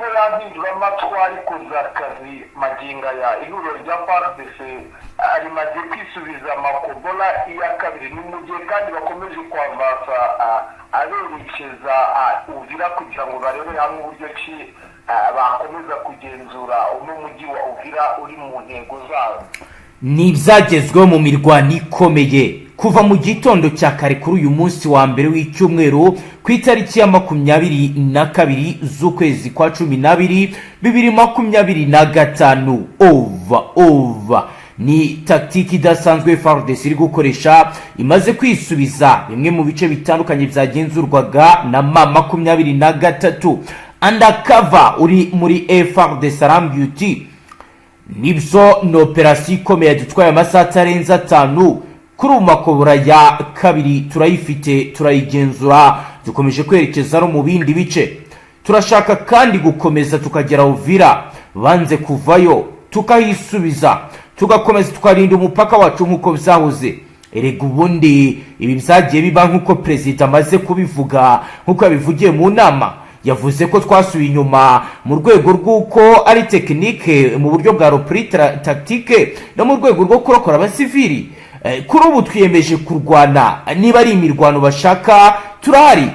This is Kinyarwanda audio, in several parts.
amwe yampinduramatwara ikoza akazi maginga ya ihuriro rya Fardc rimaze kwisubiza Makobola iya kabiri ni mu gihe kandi bakomeje kwambaza aberekeza Uvira kugira ngo barebe hamwe uburyo ki bakomeza kugenzura uno mujyi wa Uvira uri mu ntego zabo. Ni ibyagezweho mu mirwano ikomeye kuva mu gitondo cya kare kuri uyu munsi wa mbere w'icyumweru ku itariki ya 22 z'ukwezi kwa 12 2025 over ni taktiki idasanzwe Fardc iri gukoresha imaze kwisubiza bimwe mu bice bitandukanye byagenzurwaga na M23 undercover uri muri Fardc Beauty. Nibyo ni operasiyo ikomeye yadutwaye amasaha atarenze 5 kuri Makobola ya kabiri turayifite turayigenzura dukomeje kwerekeza no mu bindi bice. Turashaka kandi gukomeza tukagera Uvira banze kuvayo tukahisubiza tugakomeza tukarinda umupaka wacu nkuko byahoze. Erega ubundi ibi byagiye biba nkuko president amaze kubivuga nkuko yabivugiye mu nama. Yavuze ko twasubiye inyuma mu rwego rw'uko ari tekinike mu buryo bwa tactique no mu rwego rwo kurokora abasivili. Kuri ubu twiyemeje kurwana niba ari imirwano bashaka turahari.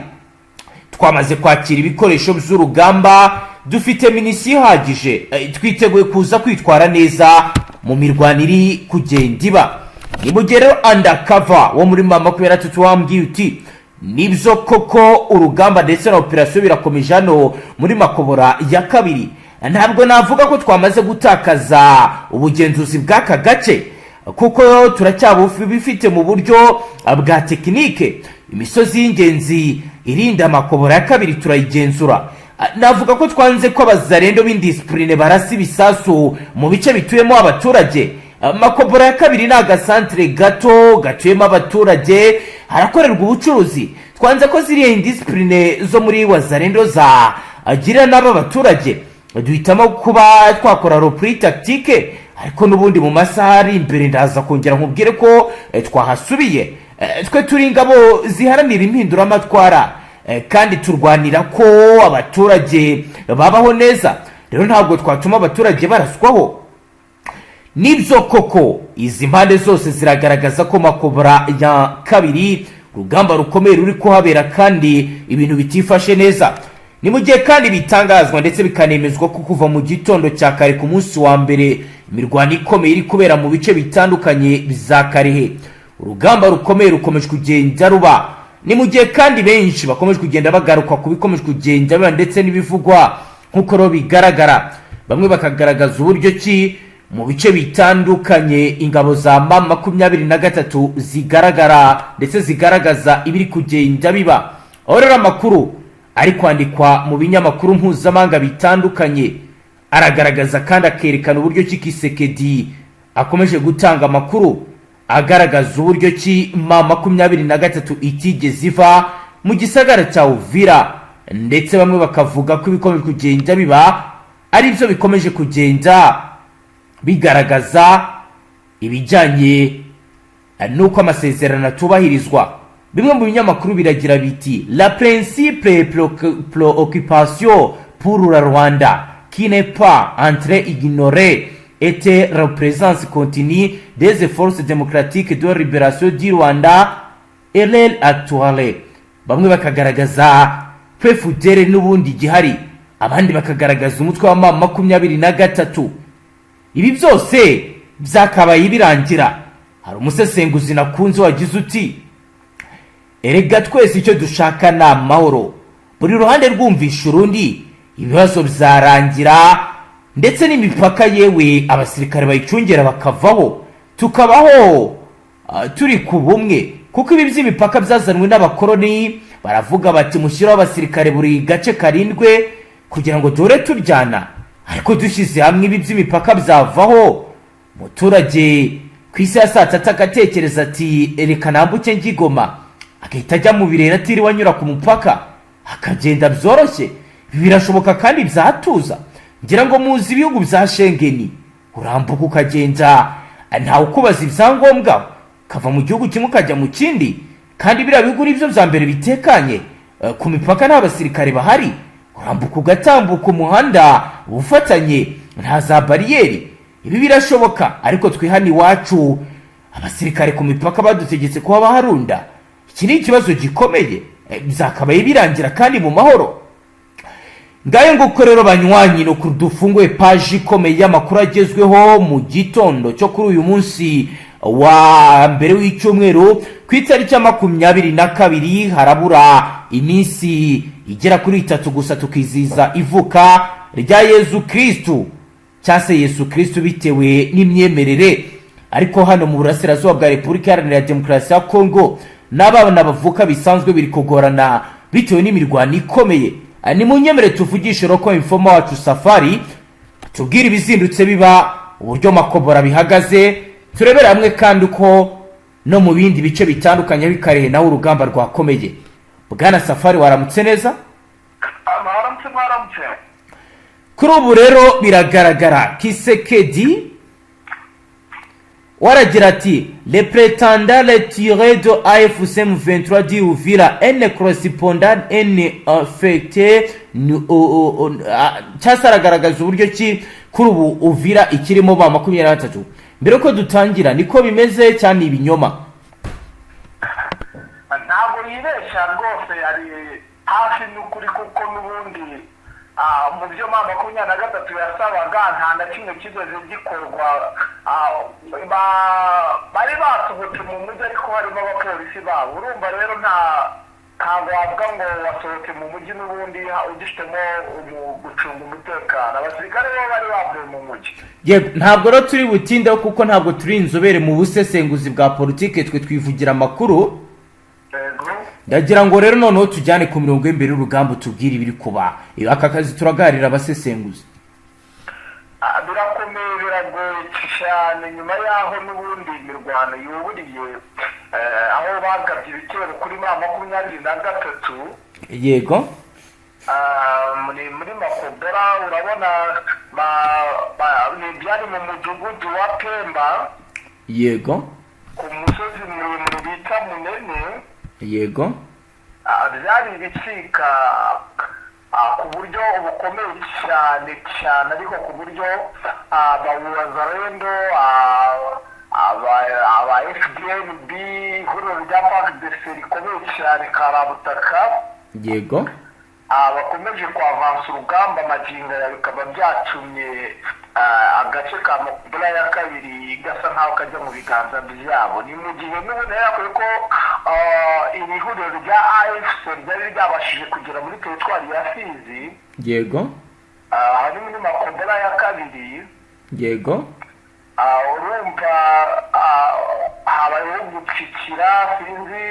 Twamaze kwakira ibikoresho by'urugamba dufite minisi ihagije twiteguye kuza kwitwara neza mu mirwano iri kugenda iba. Ni mu gihe undercover wo muri M23 wambwiye uti nibyo koko urugamba ndetse na operasiyo birakomeje hano muri Makobola ya kabiri. Ntabwo navuga ko twamaze gutakaza ubugenzuzi bw'aka gace kuko turacyabufi bifite mu buryo bwa tekinike. Imisozi y'ingenzi irinda Makobola ya kabiri turayigenzura. Navuga ko twanze ko abazarendo b'indiscipline barasi bisasu mu bice bituyemo abaturage. Makobola ya kabiri ni agasantere gato gatuyemo abaturage harakorerwa ubucuruzi. Twanze ko ziriya indiscipline zo muri wazarendo za agira n'aba baturage duhitamo kuba twakora repli tactique. Ariko nubundi mu masaha ari imbere ndaza kongera nkubwire ko twahasubiye. Twe turi ingabo ziharanira impinduramatwara kandi turwanira ko abaturage babaho neza. Rero ntabwo twatuma abaturage baraswaho. Nibyo koko izi mpande zose ziragaragaza ko Makobola ya kabiri rugamba rukomeye ruri kuhabera kandi ibintu bitifashe neza. Ni mu gihe kandi bitangazwa ndetse bikanemezwa ko kuva mu gitondo cya kare ku munsi wa mbere imirwano ikomeye iri kubera mu bice bitandukanye biza Karehe. Urugamba rukomeye rukomeje kugenda ruba. Ni mu gihe kandi benshi bakomeje kugenda bagaruka ku bikomeje kugenda biba ndetse n'ibivugwa nkuko ro bigaragara. Bamwe bakagaragaza uburyo ki mu bice bitandukanye ingabo za M23 zigaragara ndetse zigaragaza ibiri kugenda biba. Orera makuru ari kwandikwa mu binyamakuru mpuzamahanga bitandukanye aragaragaza kandi akerekana uburyo ki Kisekedi akomeje gutanga amakuru agaragaza uburyo ki M23 itigeze iva mu gisagara cya Uvira ndetse bamwe bakavuga ko ibikomeje kugenda biba ari byo bikomeje kugenda bigaragaza ibijyanye nuko amasezerano atubahirizwa. Bimwe mu binyamakuru biragira biti la principe préoccupation pour le Rwanda qui n'est pas entre ignorer et représence continue des forces démocratiques de libération du Rwanda et l'aile actuelle. Bamwe bakagaragaza kwefudere n'ubundi gihari abandi bakagaragaza umutwe wa M23. Ibi byose byakabaye birangira. Hari umusesenguzi nakunze wagize uti erega twese icyo dushaka na amahoro. Buri ruhande rwumvisha urundi ibibazo byarangira ndetse n'imipaka yewe abasirikare bayicungera bakavaho tukabaho turi ku bumwe kuko ibi by'imipaka byazanwe n'abakoloni. Baravuga bati mushyiraho abasirikare buri gace karindwe kugira ngo dore turyana. Ariko dushyize hamwe ibi by'imipaka byavaho umuturage ku isi ya saa tatu agatekereza ati reka nambuke ngigoma agahita ajya mu birere atiriwe anyura ku mupaka akagenda byoroshye. Birashoboka kandi byatuza. Ngira ngo muzi ibihugu bya Schengeni urambuka ukagenda ntawe ukubaza ibyangombwa kava mu gihugu kimwe ukajya mu kindi kandi biriya bihugu nibyo bya mbere bitekanye ku mipaka nta basirikare bahari. urambuka ugatambuka umuhanda ufatanye nta za bariyeri. Ibi birashoboka, ariko twe hano iwacu abasirikare ku mipaka badutegetse kuba baharunda. Iki ni ikibazo gikomeye, bizakabaye birangira kandi mu mahoro. Ngayo nguko rero banywanyi, no kudufunguye page ikomeye y'amakuru agezweho mu gitondo cyo kuri uyu munsi wa mbere w'icyumweru ku itariki ya 22 harabura iminsi igera kuri 3 gusa tukiziza ivuka rya Yesu Kristo, cyase Yesu Kristo bitewe n'imyemerere. Ariko hano mu burasirazuba bwa Repubulika Iharanira Demokarasi ya Kongo n'abana bavuka bisanzwe biri kugorana bitewe n'imirwano ikomeye. Ni munyemere tuvugishe roko informa wacu Safari tubwira ibizindutse biba, uburyo Makobola bihagaze, turebera hamwe kandi uko no mu bindi bice bitandukanye bikarehe naho urugamba rwakomeye. Bwana Safari, waramutse neza? Maramutse. Kuri ubu rero biragaragara Kisekedi waragira ati le prétendant retiré de AFC M23 di Uvira ne correspondant ne affecté cyasaragaragaza uburyo ki kuri ubu Uvira ikirimo ba 23. Mbere ko dutangira niko bimeze cyane ibinyoma? Ntabwo yibeshya rwose, ari hafi n'ukuri kuko n'ubundi mu byo 23 yasabaga nta na kimwe kizoze gikorwa. Bari basohotse mu mujyi ariko harimo abapolisi babo. Urumva rero ntabwo wavuga ngo wasohotse mu mujyi n'ubundi ugifitemo gucunga umutekano. Abasirikare bo bari bavuye mu mujyi. Ntabwo rero turi butindeho kuko ntabwo turi inzobere mu busesenguzi bwa politike, twe twivugira amakuru. Ndagira ngo rero noneho tujyane ku mirongo y'imbere y'urugamba tubwire ibiri kuba. Aka kazi turagarira abasesenguzi. Birakomeye, biragoye cyane nyuma yaho n'ubundi imirwano yuburiye aho bagabye ibitero kuri 23. Yego. Muri Makobola urabona byari mu mudugudu wa Pemba. Yego. Ku musozi muremure bita Munene. Yego. Byari ibicika ku buryo bukomeye cyane ariko ku buryo abawazarendo aba FDNB ihuriro rya Fardc rikomeye cyane karabutaka. Yego. Bakomeje kwavansa urugamba magingo ya bikaba byatumye agace ka Makobola ya kabiri gasa nkaho kajya mu biganza byabo. Ni mu gihe n'ubundi yakore ko iri huriro rya AFC ryari ryabashije kugera muri teritwari ya Fizi. Yego. Hari muri Makobola ya kabiri. Yego. Urumva habayeho gupfukira, sinzi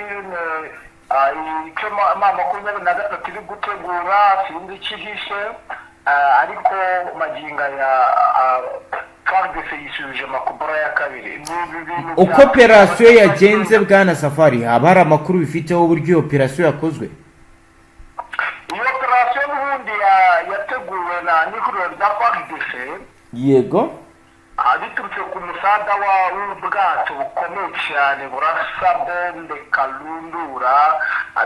icyo 23 iri gutegura, sinzi ikihishe, ariko magingo ya Fardc yisubije Makobola ya kabiri. Uko operasiyo yagenze Bwana Safari, haba hari amakuru bifiteho uburyo operasiyo yakozwe? Iyo operasiyo n'ubundi yateguwe n'ihuriro rya Fardc. Yego. Biturutse ku musada w'ubwato bukomeye cyane burasa bombe karundura.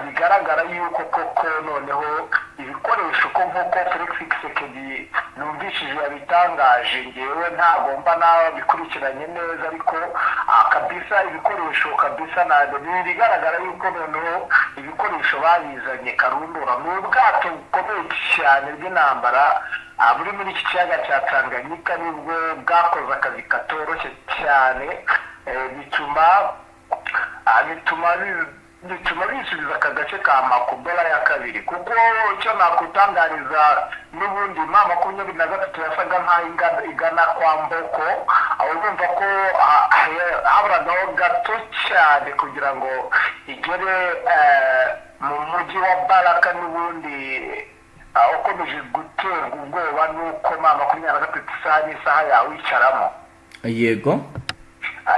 Bigaragara yuko koko noneho ibikoresho ko nk'uko Felix Kisekedi numvishije yabitangaje, ngewe ntagomba bikurikiranye neza, ariko kabisa ibikoresho kabisa ntabwo bigaragara yuko noneho ibikoresho babizanye karundura. Ni ubwato bukomeye cyane bw'intambara buri muri iki kiyaga cya Tanganyika, nibwo bwakoze akazi katoroshye cyane. bituma bisubiza aka gace ka Makobola ya kabiri, kuko icyo nakutangariza n'ubundi 23 yasaga nkaho igana kwa Mboko. Urumva ko haburagaho gato cyane kugira ngo igere mu mujyi wa Baraka. N'ubundi ukomeje guterwa ubwoba n'uko 23 isaha yawe wicaramo. Yego.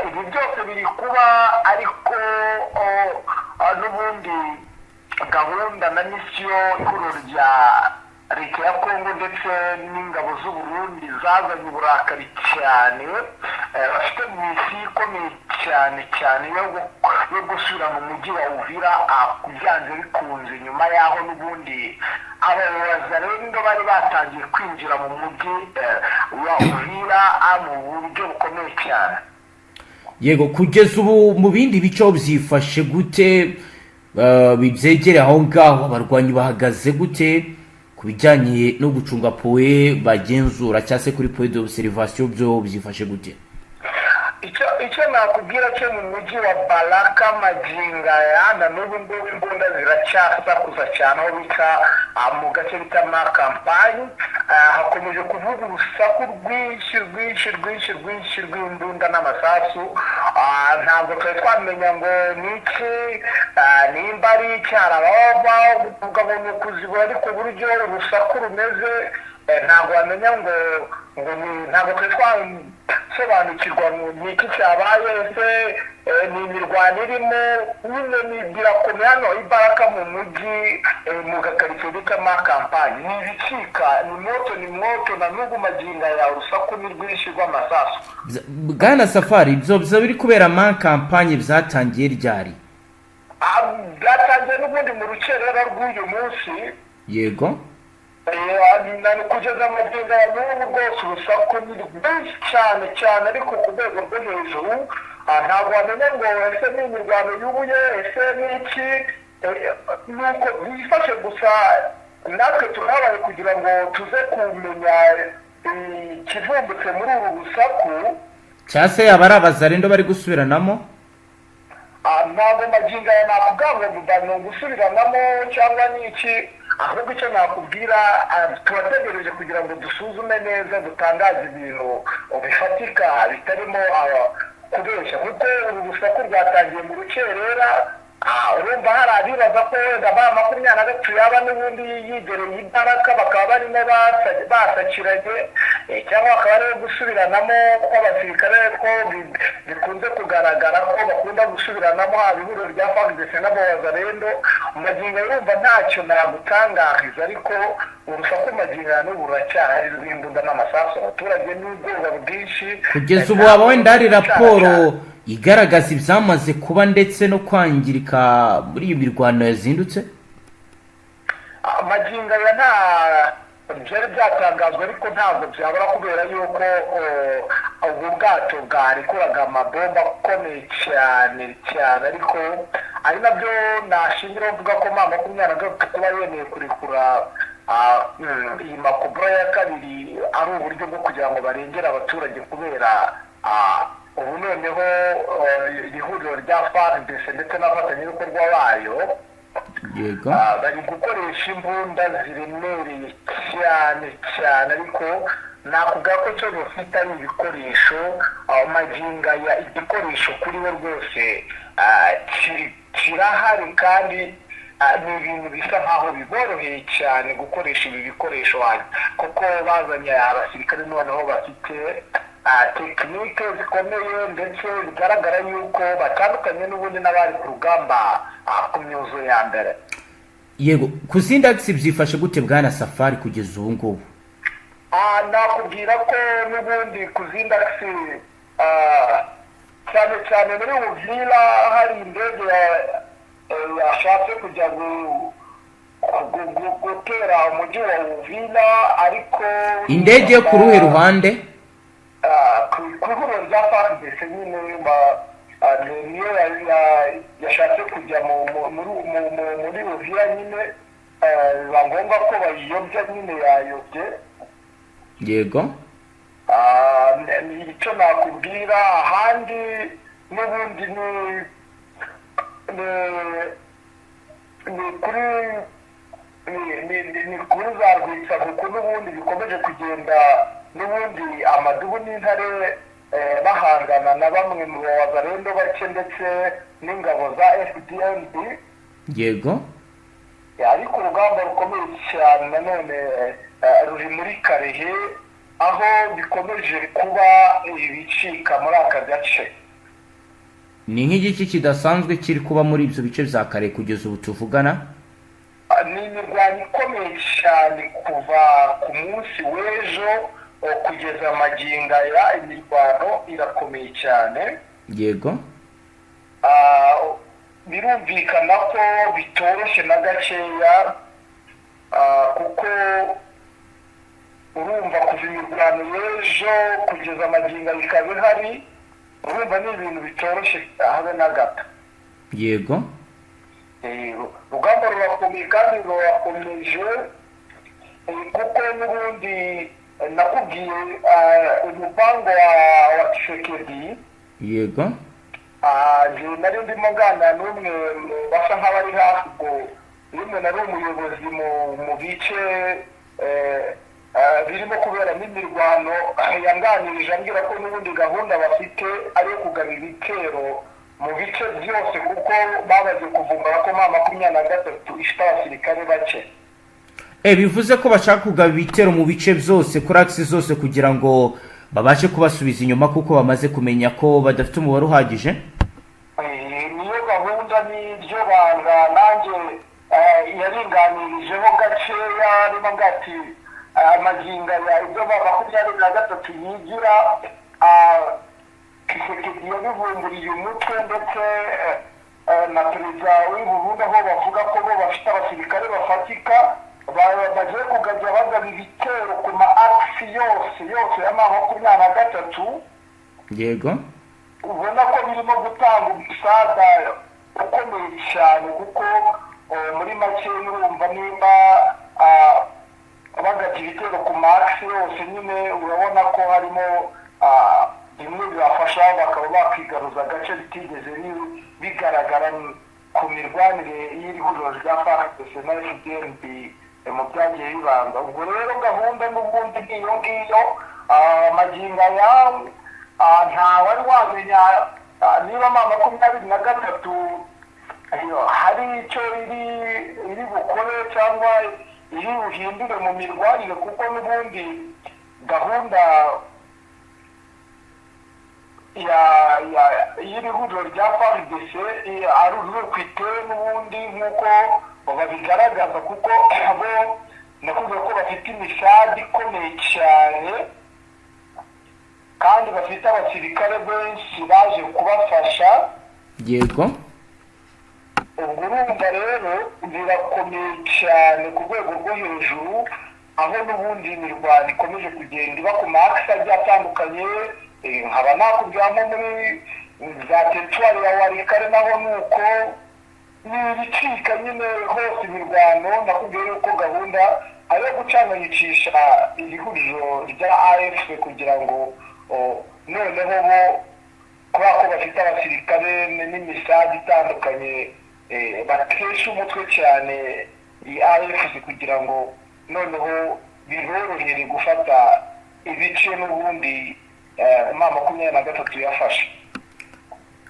Ibi byose biri kuba, ariko n'ubundi gahunda na misiyo ihuriro rya leta ya Kongo ndetse n'ingabo z'u Burundi zazanye uburakari cyane. Bafite misiyo ikomeye cyane yo gusubira mu mujyi wa Uvira byanze bikunze nyuma yaho n'ubundi abazarendo bari batangiye kwinjira mu mujyi wa Uvira mu buryo bukomeye cyane. Yego, kugeza ubu mu bindi bice byifashe gute bibyegere aho ngaho abarwanyi bahagaze gute ku bijyanye no gucunga poe bagenzura cyangwa se kuri poe d'observation byo byifashe gute? icyo nakubwira cyo mu mujyi wa Baraka Maginga na n'ubu ngubu imbunda ziracyasakuza cyane aho bita mu gace bita kampani hakomeje kuvuga urusaku rwinshi rw'imbunda n'amasasu. Ntabwo twari twamenya ngo niki nimba ari icyarababa umugabo ni ukuzibura, ariko buryo urusaku rumeze ntabwo wamenya ngo ntabwo twari twasobanukirwa ni iki cyabaye, ese ni imirwano irimo nyine birakomeye hano Ibaraka mu mujyi mu gakaritsiye bita kampani. Ni ibicika, ni moto na n'ubu maginga ya urusaku ni rwinshi rw'amasasu. Bwana Safari, ibyo biri kubera kampani byatangiye ryari? Byatangiye n'ubundi mu rukerera rw'uyu munsi. Yego, kugeza amaginga ya n'ubu rwose urusaku ni rwinshi cyane ariko ku rwego rwo hejuru. Ntabwo wamenya ngo ese ni imirwano y'ubuye, ese ni iki, nuko bifashe gusa natwe turabaye kugira ngo tuze kumenya ikivumbutse muri uru rusaku. cyangwa se yaba ari abazarendo bari gusubiranamo? Ntabwo maginga ya nakubwira ngo ni gusubiranamo cyangwa n'iki, ahubwo icyo nakubwira turategereje kugira ngo dusuzume neza dutangaze ibintu bifatika bitarimo kubeshya, kuko uru rusaku rwatangiye mu rukerera. Urumva hari abibaza ko wenda 23 yaba n'ubundi yigereye Ibaraka bakaba barimo basakiranye, cyangwa bakaba bari gusubiranamo kw'abasirikare ko bikunze kugaragara ko bakunda gusubiranamo haba ihuriro rya Fardc n'abazarendo. Magingo urumva ntacyo nagutangariza, ariko urusaku magingo n'ubu ruracyahari rw'imbunda n'amasasu, abaturage n'ubwoba bwinshi. Kugeza ubu haba wenda hari raporo igaragaza ibyamaze kuba ndetse no kwangirika muri iyi mirwano yazindutse? Magingo ya nta byari byatangazwa, ariko ntabwo byabura kubera yuko ubu bwato bwarekuraga amabomba akomeye cyane, ariko ari nabyo nashingira mvuga ko 23 kuba yemeye kurekura iyi Makobola ya kabiri ari uburyo bwo kugira ngo barengere abaturage, kubera ubu noneho ihuriro rya Fardc ndetse n'abafatanyabikorwa bayo bari gukoresha imbunda ziremereye cyane, ariko nakubwira ko cyo bafite ari ibikoresho. Maginga ya igikoresho kuri we rwose kirahari, kandi ni ibintu bisa nkaho biboroheye cyane gukoresha ibi bikoresho, kuko bazanye abasirikare noneho bafite tekinike zikomeye, ndetse bigaragara yuko batandukanye n'ubundi n'abari ku rugamba ku myuzo ya mbere. Yego, ku zindi agisi byifashe gute Bwana Safari kugeza ubu ngubu? Nakubwira ko n'ubundi ku zindi agisi cyane muri Uvira hari indege yashatse kujya gutera umujyi wa Uvira, ariko indege yo ku ruhe ruhande? ku ihuriro rya Fardc nyine niyo yashatse kujya muri Uvira nyine, biba ngombwa ko bayiyobya nyine yayobye. Yego, icyo nakubwira ahandi n'ubundi ni kuri za rwitsa, kuko n'ubundi bikomeje kugenda n'ubundi amadubu n'intare bahangana na bamwe mu bazarendo bake ndetse n'ingabo za FDLB. yego, ariko urugamba rukomeye cyane nanone ruri muri Karehe, aho bikomeje kuba ibicika muri aka gace. ni nk'igiki kidasanzwe kiri kuba muri ibyo bice bya Karehe kugeza ubu tuvugana? Ni imirwano ikomeye cyane kuva ku munsi w'ejo kugeza maginga ya imirwano irakomeye cyane. Yego, birumvikana ko bitoroshye na gakeya kuko urumva kuva imirwano y'ejo kugeza amagingo bikaba bihari, urumva ni ibintu bitoroshye habe na gato. yego urugamba rurakomeye kandi rurakomeje kuko n'ubundi nakubwiye umupango wa Tshisekedi. yego nari ndimo nganira n'umwe basa nk'abari hafi ubwo rimwe nari umuyobozi mu bice birimo kuberamo imirwano, yanganirije ambwira ko n'ubundi gahunda bafite ari yo kugaba ibitero mu bice byose kuko babaze kuvumbura ko M23 ifite abasirikare bake. bivuze ko bashaka kugaba ibitero mu bice byose kuri akisi zose kugira ngo babashe kubasubiza inyuma kuko bamaze kumenya ko badafite umubare uhagije. niyo gahunda n'iryo banga nanjye yaringanirijeho gakeya arimo ngati amaginga ya ibyo M23 yigira Tshisekedi yabivumburiye umutwe ndetse na perezida w'Uburundi aho bavuga ko bo bafite abasirikare bafatika bagiye kugajya bagaba ibitero ku ma akisi yose ya M23. yego ubona ko birimo gutanga umusada ukomeye cyane kuko muri make urumva nimba bagajya ibitero ku ma akisi yose nyine urabona ko harimo bimwe bibafasha bakaba bakwigaruza agace bitigeze bigaragara ku mirwanire y'iri huriro rya Fardc na FDLB mu byagiye bibanda. ubwo rero gahunda n'ubundi ngiyo ngiyo magingo yawe ntawari wamenya niba M23 hari icyo iri bukore cyangwa iri buhindure mu mirwanire kuko n'ubundi gahunda y'iri huriro rya Fardc ari urwitwe n'ubundi nk'uko babigaragaza kuko bo nakuvuga ko bafite imisadi ikomeye cyane kandi bafite abasirikare benshi baje kubafasha. yego ubwo urumva rero birakomeye cyane ku rwego rwo hejuru aho n'ubundi imirwano ikomeje kugenda iba ku makisi agiye atandukanye. nkaba nakubwiramo muri za teritwari ya Warikare naho nuko n'ibicika nyine hose imirwano. nakubwiye yuko gahunda ari yo gucanganyicisha iri huriro rya AFC kugira ngo noneho bo kubera ko bafite abasirikare n'imisadi itandukanye batesha umutwe cyane iyi AFC kugira ngo noneho biborohere gufata ibice n'ubundi M23 yafashe.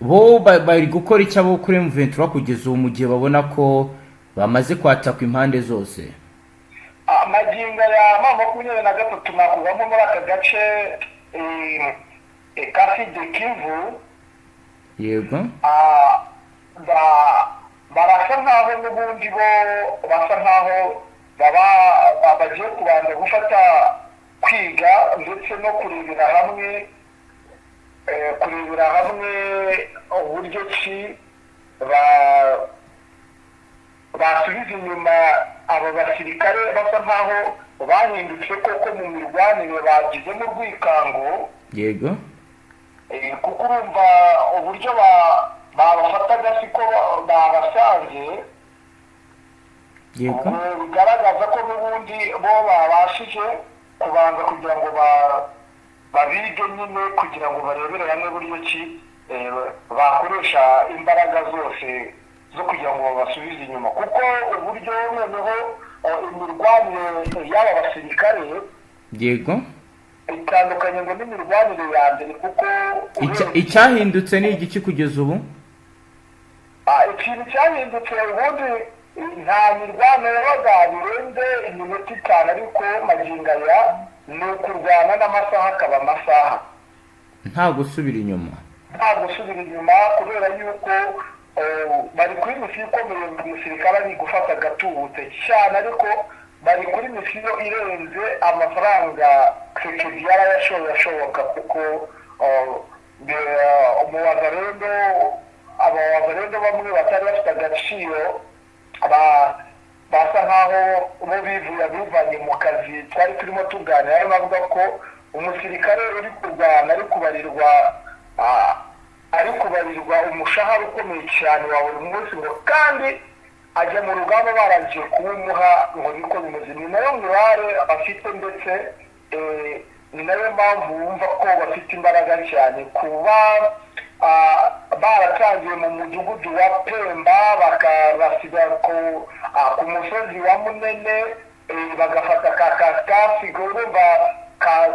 bo bari gukora icyo abo kuri M23 kugeza ubu mu gihe babona ko bamaze kwataka impande zose. amagingo ya M23 nakuvamo muri aka gace Kivu. yego barasa nkaho n'ubundi bo basa nkaho bagiye kubanza gufata kwiga ndetse no kurebera hamwe uburyo ki basubiza inyuma abo basirikare basa nkaho bahindutse koko mu mirwanire bagizemo urwikango. yego kuko urumva uburyo babafataga siko babasanze. yego bigaragaza ko n'ubundi bo babashije kubanza kugira ngo babige nyine kugira ngo barebere hamwe buryo ki bakoresha imbaraga zose zo kugira ngo babasubize inyuma kuko uburyo noneho imirwanire y'aba basirikare. yego itandukanye ngo n'imirwanire ya mbere kuko icyahindutse ni igiki kugeza ubu. ikintu cyahindutse ubundi nta mirwano yabaga birenze iminota 5 ariko magingo aya ni ukurwana n'amasaha akaba amasaha nta gusubira inyuma kubera yuko bari kuri misiyo ikomeye umusirikare ari gufata agatubutse cyane ariko bari kuri misiyo irenze amafaranga Tshisekedi yarayashoboye ashoboka kuko umuwaza rero abarendo bamwe batari bafite agaciro basa nkaho bo bivanye mu kazi twari turimo tuganira, arimo avuga ko umusirikare uri kurwana ari kubarirwa umushahara ukomeye cyane wa buri munsi, ngo kandi ajya mu rugamba baragiye kuwumuha ngo niko bimeze. Ni nayo ngurare bafite, ndetse ni nayo mpamvu wumva ko bafite imbaraga cyane kuba baratangiye mu mudugudu wa Pemba bakabasiga ku musozi wa Munene, bagafata Kaskafi. Urumva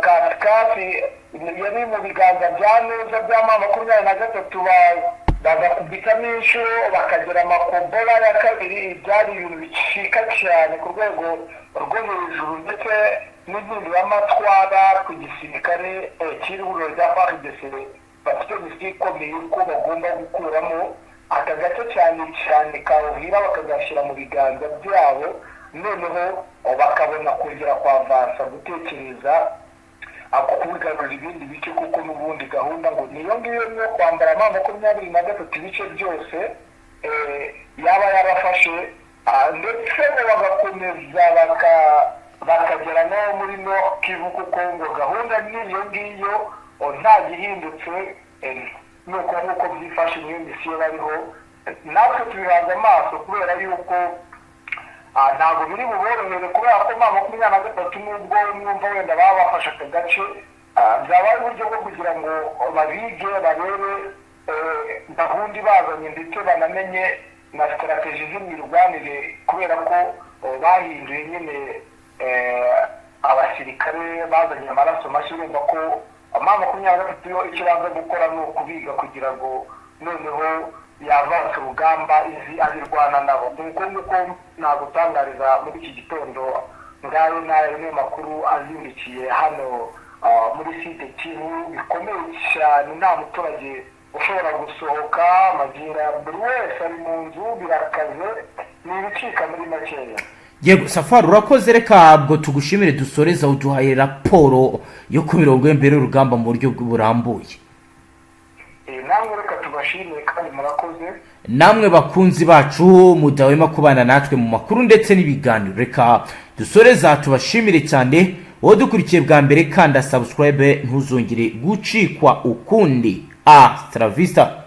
Kaskafi yari mu biganza bya neza bya M23, bagakubitamo inshuro bakagera Makobola ya kabiri. Byari ibintu bicika cyane ku rwego rwo hejuru, ndetse n'impinduramatwara ku gisirikare cy'ihuriro rya Fardc bafite misiyo ikomeye ko bagomba gukuramo aka gace cyane cyane Karuhira bakagashyira mu biganza byabo, noneho bakabona kongera kwavansa gutekereza kubigarurira ibindi bice, kuko n'ubundi gahunda ngo niyo ngiyo yo kwambara M23 ibice byose yaba yarafashe, ndetse bagakomeza bakagera no muri Nord Kivu, kuko ngo gahunda niyo ngiyo nta gihindutse. Nuko byifashe niyo misiyo bariho, natwe tubihanze amaso kubera yuko ntabwo biri buborohere, kubera ko M23 nubwo mwumva wenda baba bafashe aka gace, byaba ari uburyo bwo kugira ngo babige barebe gahunda ibazanye, ndetse banamenye na strategie z'imirwanire, kubera ko bahinduye nyine abasirikare bazanye amaraso mashya. Urumva ko M23 yo ikibanza gukora ni ukubiga kugira ngo noneho yavanse urugamba izi abirwana nabo. Nuko nagutangariza muri iki gitondo ngayo nayo makuru azindikiye hano muri site Kivu, bikomeye cyane. Nta muturage ushobora gusohoka, amagira buri wese ari mu nzu, birakaze, ni ibicika muri makeya. Yego Safari, urakoze. Reka bwo tugushimire, dusoreza uduhaye raporo yo ku mirongo y'embere y'urugamba mu buryo burambuye. Namwe reka tubashimire kandi murakoze. Namwe bakunzi bacu mudahwema kubana natwe mu makuru ndetse n'ibiganiro, reka dusoreza tubashimire cyane. Wowe dukurikiye bwa mbere, kanda subscribe ntuzongere gucikwa ukundi. Hasta la vista.